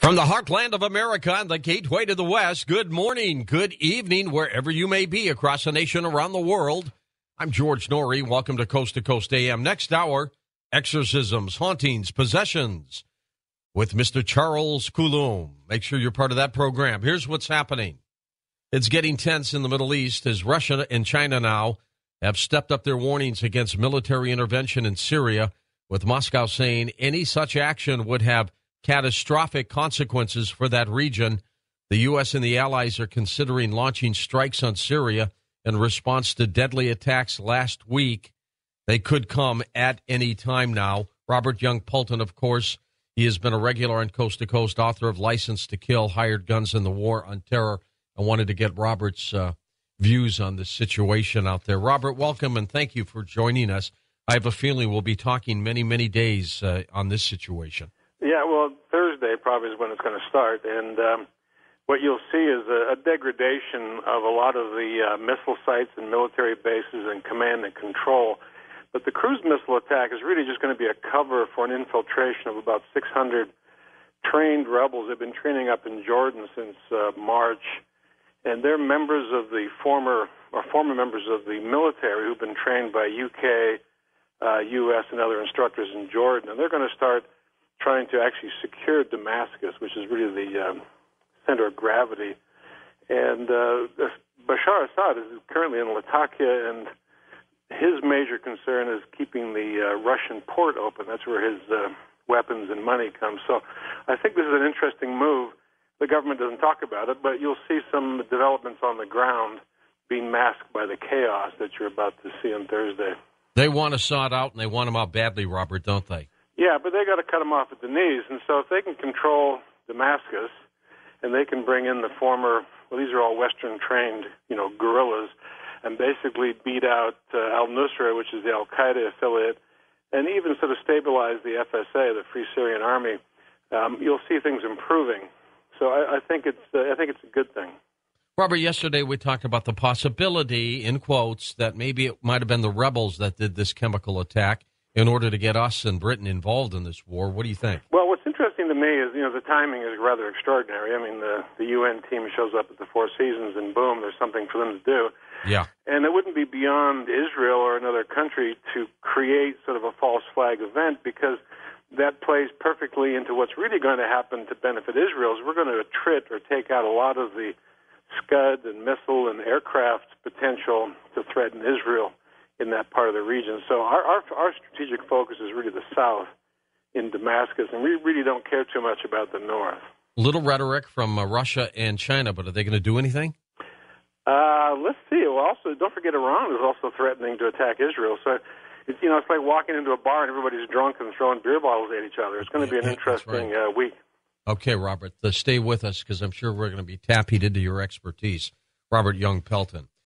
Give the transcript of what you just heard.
From the heartland of America and the gateway to the West, good morning, good evening, wherever you may be across the nation, around the world. I'm George Norrie. Welcome to Coast AM. Next hour, exorcisms, hauntings, possessions with Mr. Charles Coulomb. Make sure you're part of that program. Here's what's happening. It's getting tense in the Middle East as Russia and China now have stepped up their warnings against military intervention in Syria, with Moscow saying any such action would have catastrophic consequences for that region. The U.S. and the allies are considering launching strikes on Syria in response to deadly attacks last week. They could come at any time now. Robert Young Pelton, of course, he has been a regular on Coast to Coast, author of License to Kill, Hired Guns in the War on Terror. I wanted to get Robert's views on the situation out there. Robert, welcome, and thank you for joining us. I have a feeling we'll be talking many, many days on this situation. Yeah, well, Thursday probably is when it's going to start, and what you'll see is a degradation of a lot of the missile sites and military bases and command and control. But the cruise missile attack is really just going to be a cover for an infiltration of about 600 trained rebels. They've been training up in Jordan since March, and they're members of the former members of the military who've been trained by UK, U.S., and other instructors in Jordan, and they're going to start trying to actually secure Damascus, which is really the center of gravity. And Bashar Assad is currently in Latakia, and his major concern is keeping the Russian port open. That's where his weapons and money come. So I think this is an interesting move. The government doesn't talk about it, but you'll see some developments on the ground being masked by the chaos that you're about to see on Thursday. They want Assad out, and they want him out badly, Robert, don't they? Yeah, but they got to cut him off at the knees. And so if they can control Damascus and they can bring in the former, well, these are all Western-trained, guerrillas, and basically beat out al-Nusra, which is the al-Qaeda affiliate, and even sort of stabilize the FSA, the Free Syrian Army, you'll see things improving. So I think it's a good thing. Robert, yesterday we talked about the possibility, in quotes, that maybe it might have been the rebels that did this chemical attack in order to get us and Britain involved in this war. What do you think? Well, what's interesting to me is, the timing is rather extraordinary. I mean, the UN team shows up at the Four Seasons, and boom, there's something for them to do. Yeah. And it wouldn't be beyond Israel or another country to create sort of a false flag event, because that plays perfectly into what's really going to happen to benefit Israel. Is we're going to attrit or take out a lot of the Scud and missile and aircraft potential to threaten Israel in that part of the region. So our strategic focus is really the south in Damascus, and we really don't care too much about the north. Little rhetoric from Russia and China, but are they going to do anything? Let's see. Well, also, don't forget Iran is also threatening to attack Israel. So it's like walking into a bar and everybody's drunk and throwing beer bottles at each other. It's going to be an interesting week. Okay, Robert, stay with us because I'm sure we're going to be tap-heated to your expertise. Robert Young Pelton.